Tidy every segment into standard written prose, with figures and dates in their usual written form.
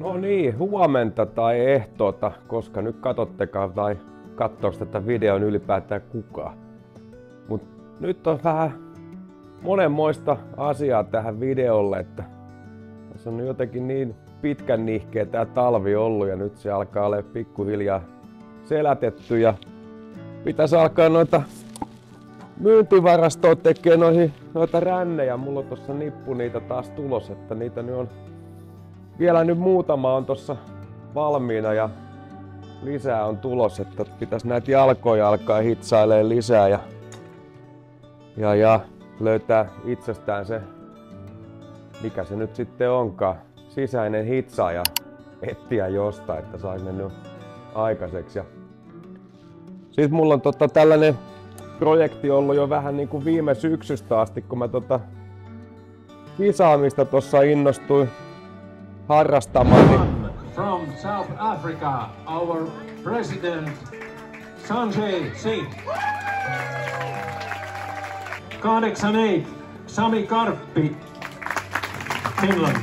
No niin, huomenta tai ehtoota, koska nyt katsottekaan tai katsoako tätä videon ylipäätään kukaan. Mut nyt on vähän monenmoista asiaa tähän videolle, että tässä on jotenkin niin pitkän nihkeä tää talvi ollut ja nyt se alkaa olla pikkuhiljaa selätetty ja pitäisi alkaa noita myyntivarastoa tekee noita rännejä. Mulla on tossa nippu niitä taas tulos, että niitä nyt on vielä nyt muutama on tossa valmiina ja lisää on tulos, että pitäisi näitä jalkoja alkaa hitsailemaan lisää ja löytää itsestään se, mikä se nyt sitten onkaan, sisäinen hitsa ja etsiä jostain, että saisi ne nyt aikaiseksi. Ja sitten mulla on tällainen projekti ollut jo vähän niin kuin viime syksystä asti, kun mä kisaamista tuossa innostuin harrastamaan. From South Africa, our president Sanjay Singh. 8 Sami Karppi, Finland.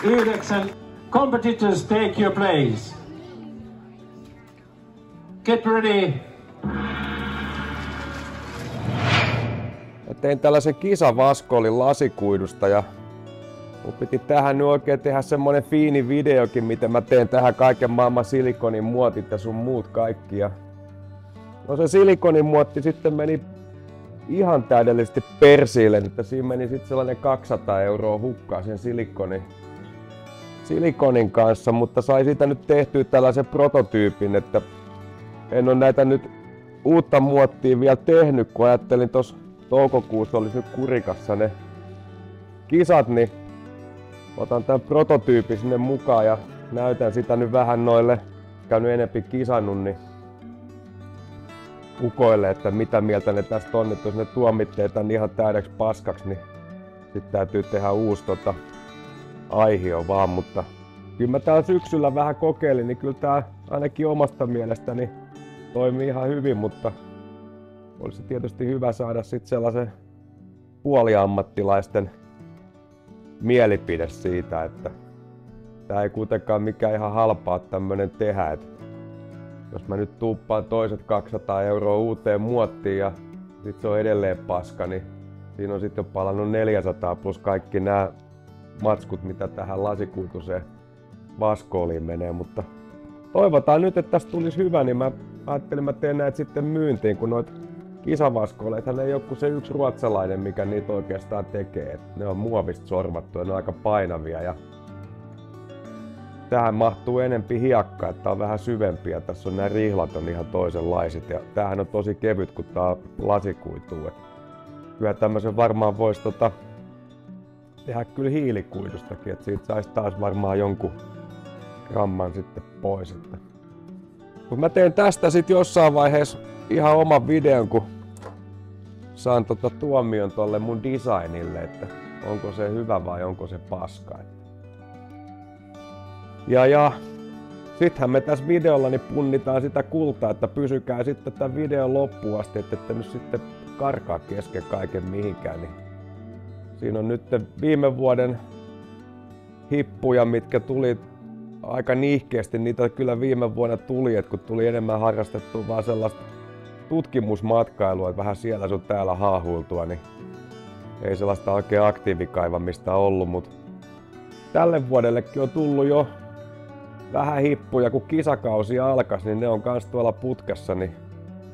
9 competitors, take your place. Get ready. Mä tein tällaisen kisavaskoolin lasikuidusta ja mun piti tähän nyt oikein tehdä semmonen fiini videokin, miten mä teen tähän kaiken maailman silikonin muotit ja sun muut kaikki. Ja no se silikonin muotti sitten meni ihan täydellisesti persiille, että siinä meni sitten sellainen 200 € hukkaa sen silikonin kanssa, mutta sai siitä nyt tehtyä tällaisen prototyypin, että en ole näitä nyt uutta muottia vielä tehnyt, kun ajattelin tuossa toukokuussa olisi nyt Kurikassa ne kisat, niin otan tämän prototyypin sinne mukaan ja näytän sitä nyt vähän noille, käynyt enempi kisannut, niin ukoille, että mitä mieltä ne tästä on, että jos ne tuomitteet on ihan täydeksi paskaksi, niin sitten täytyy tehdä uusi aihio vaan, mutta kyllä mä täällä syksyllä vähän kokeilin, niin kyllä tää ainakin omasta mielestäni toimii ihan hyvin, mutta olisi tietysti hyvä saada sitten sellaisen puoliammattilaisten mielipide siitä, että tää ei kuitenkaan mikään ihan halpaa tämmönen tehdä. Et jos mä nyt tuuppaan toiset 200 € uuteen muottiin ja sit se on edelleen paska, niin siinä on sit jo palannut 400 plus kaikki nämä matskut, mitä tähän lasikuituseen vaskooliin menee. Mutta toivotaan nyt, että tästä tulisi hyvä, niin mä ajattelin, mä teen näitä sitten myyntiin, kun noit kisavaskooleethan ei ole kuin se yksi ruotsalainen, mikä niitä oikeastaan tekee. Et ne on muovista sorvattu ja ne on aika painavia. Ja tähän mahtuu enempi hiekkaa, että on vähän syvempi ja tässä on nämä rihlat on ihan toisenlaiset. Ja tämähän on tosi kevyt, kun tää on lasikuitu. Kyllä tämmöisen varmaan voisi tehdä kyllä hiilikuidustakin, että siitä saisi taas varmaan jonkun gramman sitten pois. Mutta mä teen tästä sitten jossain vaiheessa ihan oman videon, kun saan tuomion tolle mun designille, että onko se hyvä vai onko se paska. Ja sittenhän me tässä videolla niin punnitaan sitä kultaa, että pysykää sitten tämän videon loppuun asti, että nyt sitten karkaa kesken kaiken mihinkään. Niin siinä on nyt viime vuoden hippuja, mitkä tuli aika nihkeästi, niitä kyllä viime vuonna tuli, että kun tuli enemmän harrastettua vaan sellaista tutkimusmatkailua, että vähän siellä sun täällä haahuiltua, niin ei sellaista oikein aktiivikaivamista ollut, mutta tälle vuodellekin on tullut jo vähän hippuja, kun kisakausi alkas, niin ne on kans tuolla putkessa, niin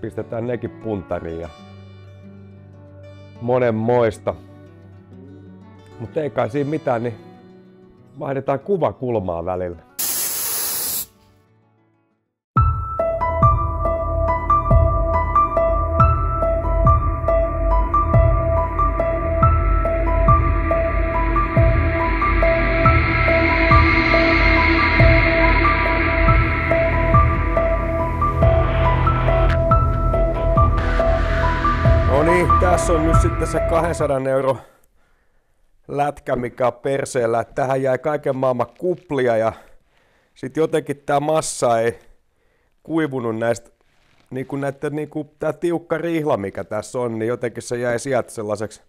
pistetään nekin puntariin ja monenmoista. Mutta ei kai siinä mitään, niin vaihdetaan kuvakulmaa välillä. No niin, tässä on nyt sitten se 200 € lätkä, mikä on perseellä. Tähän jäi kaiken maailman kuplia ja sitten jotenkin tämä massa ei kuivunut näistä, tää tiukka rihla, mikä tässä on, niin jotenkin se jäi sieltä sellaiseksi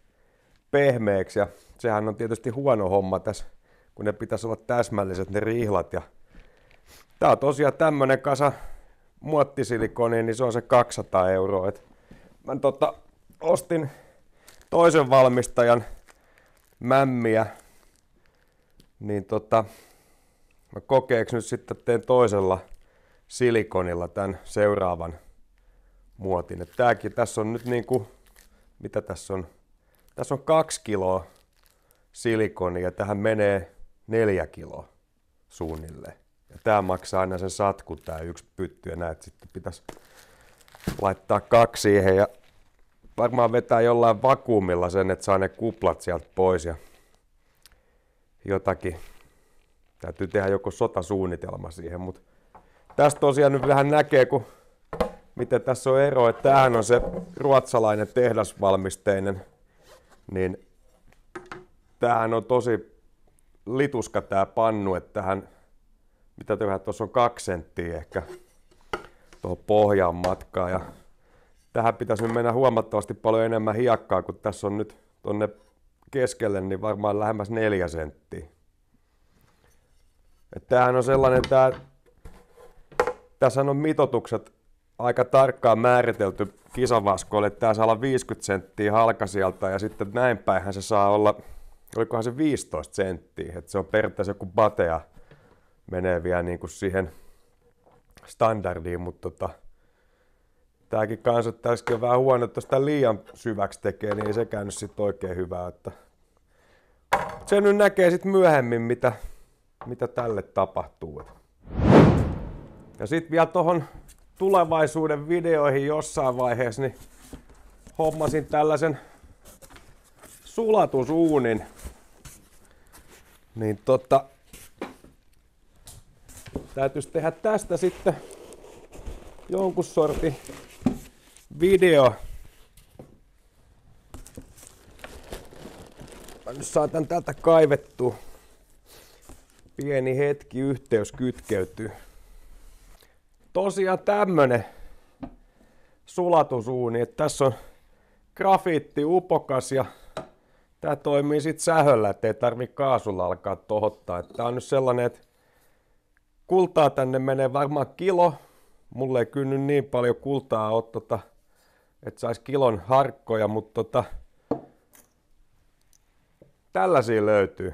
pehmeäksi. Ja sehän on tietysti huono homma tässä kun ne pitäisi olla täsmälliset ne rihlat. Ja tää on tosiaan tämmönen kasa muottisilikonia, niin se on se 200 €. Mä ostin toisen valmistajan mämmiä, niin mä kokeeksi nyt sitten teen toisella silikonilla tämän seuraavan muotin. Et tässä on nyt niinku, mitä tässä on? Tässä on 2 kiloa silikonia ja tähän menee 4 kiloa suunnilleen. Ja tää maksaa aina sen satkun, tää yksi pytty, ja näet sitten pitäisi laittaa 2 siihen ja varmaan vetää jollain vakuumilla sen, että saa ne kuplat sieltä pois ja jotakin. Täytyy tehdä joku sotasuunnitelma siihen, mutta tästä tosiaan nyt vähän näkee, miten tässä on ero, että tämähän on se ruotsalainen tehdasvalmisteinen, niin tämähän on tosi lituska tää pannu, että tähän, mitä tehdään, tuossa on 2 senttiä ehkä tuohon pohjaan matkaa, ja tähän pitäisi nyt mennä huomattavasti paljon enemmän hiekkaa, kun tässä on nyt tonne keskelle, niin varmaan lähemmäs 4 senttiä. Tämähän on sellainen, tässä on mitoitukset aika tarkkaan määritelty kisavaskoille, että tää saa olla 50 senttiä halkasijalta ja sitten näin päinhän se saa olla, olikohan se 15 senttiä, että se on periaatteessa joku batea menee vielä niin kuin siihen standardiin, mutta tääkin kanssa, että tässäkin on vähän huono, että jos tää liian syväksi tekee, niin ei sekään nyt sit oikein hyvää, että se nyt näkee sit myöhemmin, mitä tälle tapahtuu. Ja sitten vielä tuohon tulevaisuuden videoihin jossain vaiheessa, niin hommasin tällaisen sulatusuunin. Niin täytyisi tehdä tästä sitten jonkun sortin video. Mä nyt saatan täältä kaivettua. Pieni hetki, yhteys kytkeytyy. Tosiaan tämmönen sulatusuuni, että tässä on grafiitti upokas ja tää toimii sit sähöllä, ettei tarvi kaasulla alkaa tohottaa. Tää on nyt sellainen, että kultaa tänne menee varmaan kilo. Mulle ei kynny niin paljon kultaa ole, että sais kilon harkkoja, mutta tällaisia löytyy.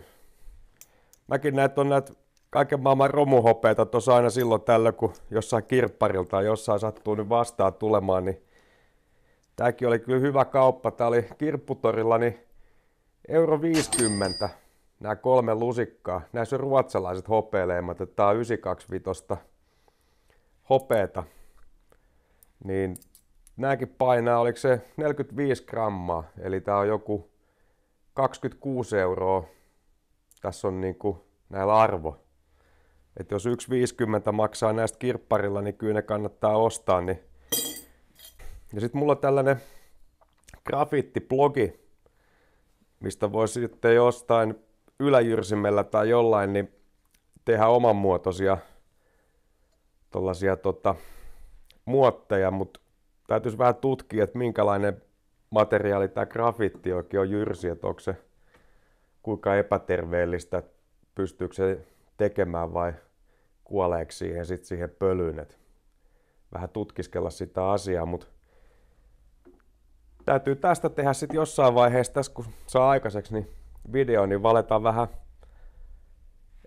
Mäkin on näitä kaiken maailman romuhopeita tuossa aina silloin tällöin, kun jossain kirpparilta tai jossain sattuu nyt vastaan tulemaan, niin tääkin oli kyllä hyvä kauppa. Tää oli Kirpputorilla niin €50 nämä 3 lusikkaa. Näissä on ruotsalaiset hopealeimat, että tää on 925 hopeeta. Niin nääkin painaa, oliko se 45 grammaa, eli tää on joku 26 €. Tässä on niinku näillä arvo. Että jos 1,50 maksaa näistä kirpparilla, niin kyllä ne kannattaa ostaa. Niin. Ja sitten mulla on tällainen grafiittiblogi, mistä voi sitten jostain yläjyrsimellä tai jollain niin tehdä omanmuotoisia tollasia muotteja, mutta täytyisi vähän tutkia, että minkälainen materiaali tämä grafiitti oikein on jyrsi, että onko se kuinka epäterveellistä, pystyykö se tekemään vai kuoleeko siihen pölyyn. Et vähän tutkiskella sitä asiaa, mutta täytyy tästä tehdä sitten jossain vaiheessa, tässä kun saa aikaiseksi niin video, niin valetaan vähän,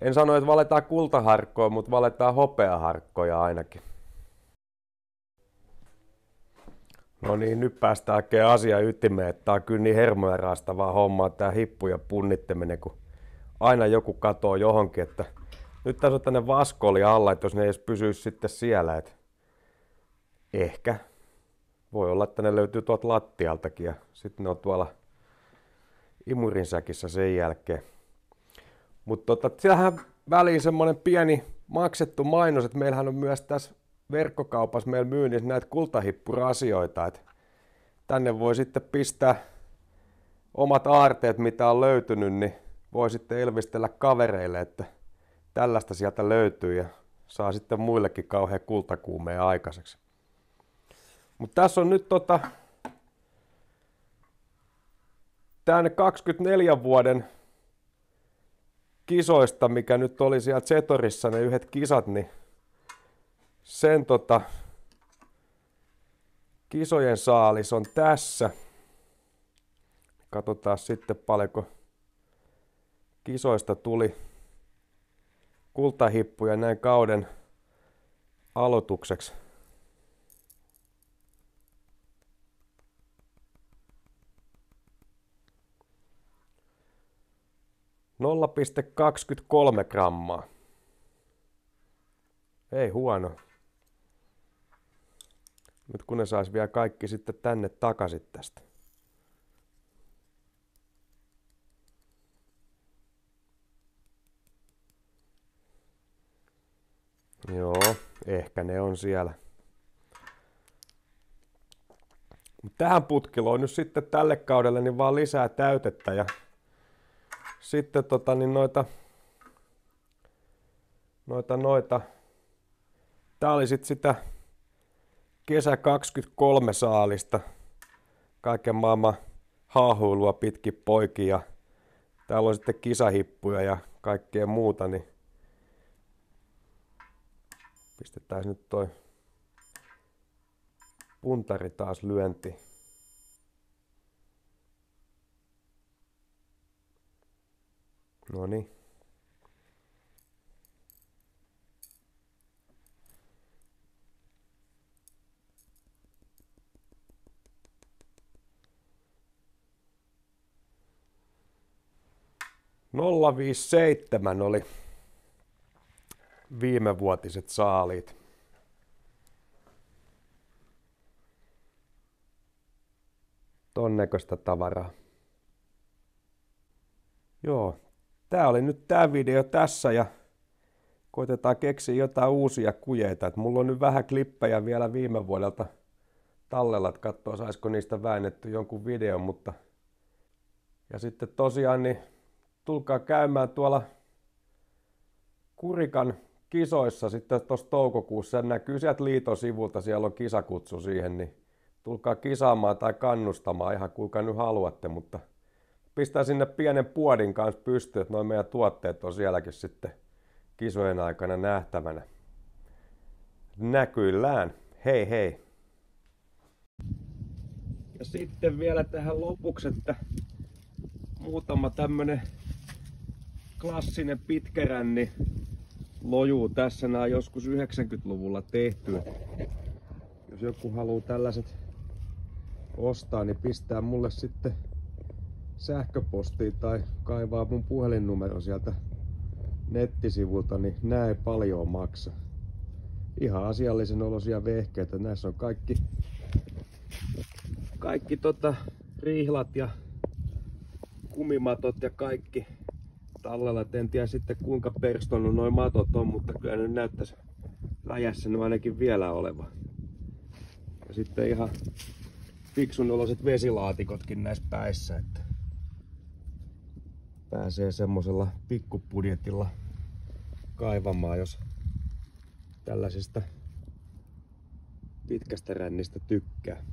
en sano, että valetaan kultaharkkoja, mutta valetaan hopeaharkkoja ainakin. No niin, nyt päästään oikein asian ytimeen, että tää on kyllä niin hermoja raastavaa hommaa, tää hippu ja punnittaminen, kun aina joku katoo johonkin, että nyt tässä on tänne vaskoli alla, että jos ne edes pysyisi sitten siellä, että ehkä voi olla, että ne löytyy tuolta lattialtakin ja sitten ne on tuolla imurinsäkissä sen jälkeen. Mutta siellähän väliin semmonen pieni maksettu mainos, että meillähän on myös tässä verkkokaupassa meillä myynnissä näitä kultahippurasioita, että tänne voi sitten pistää omat aarteet, mitä on löytynyt, niin voi sitten elvistellä kavereille, että tällaista sieltä löytyy ja saa sitten muillekin kauhean kultakuumeen aikaiseksi. Mutta tässä on nyt tänne 24 vuoden kisoista, mikä nyt oli siellä Zetorissa, ne yhdet kisat, niin sen kisojen saalis on tässä. Katsotaan sitten paljonko kisoista tuli kultahippuja näin kauden aloitukseksi. ,23 grammaa. Ei huono. Nyt kun ne sais vielä kaikki sitten tänne takaisin tästä. Joo, ehkä ne on siellä. Tähän putkiloon nyt sitten tälle kaudelle niin vaan lisää täytettä ja sitten niin noita. Tää oli sitten sitä kesä 23 saalista. Kaiken maailman haahuilua pitkin poikia. Täällä on sitten kisahippuja ja kaikkea muuta, niin pistetään nyt toi puntari taas lyöntiin. Noniin. ,057 oli viimevuotiset saaliit. Ton näköistä tavaraa. Joo, tää oli nyt tää video tässä ja koitetaan keksiä jotain uusia kujeita. Et mulla on nyt vähän klippejä vielä viime vuodelta tallella, että katsoo saisiko niistä väännetty jonkun videon, mutta ja sitten tosiaan niin tulkaa käymään tuolla Kurikan kisoissa sitten tuossa toukokuussa. Näkyy sieltä liiton sivulta, siellä on kisakutsu siihen, niin tulkaa kisaamaan tai kannustamaan ihan kuinka nyt haluatte, mutta pistää sinne pienen puodin kanssa pystyyn, että noin meidän tuotteet on sielläkin sitten kisojen aikana nähtävänä. Näkyillään. Hei hei! Ja sitten vielä tähän lopuksi, että muutama tämmönen klassinen pitkäränni lojuu tässä. Nämä on joskus 90-luvulla tehty. Jos joku haluaa tällaiset ostaa, niin pistää mulle sitten sähköpostiin tai kaivaa mun puhelinnumero sieltä nettisivulta, niin nää ei paljon maksa. Ihan asiallisen olosia vehkeitä. Näissä on kaikki rihlat ja kumimatot ja kaikki tallella. En tiedä sitten kuinka perstonnut noi matot on, mutta kyllä ne näyttäisi läjässä ne ainakin vielä oleva. Ja sitten ihan fiksun oloiset vesilaatikotkin näissä päissä, että pääsee semmosella pikkubudjetilla kaivamaan, jos tällaisesta pitkästä rännistä tykkää.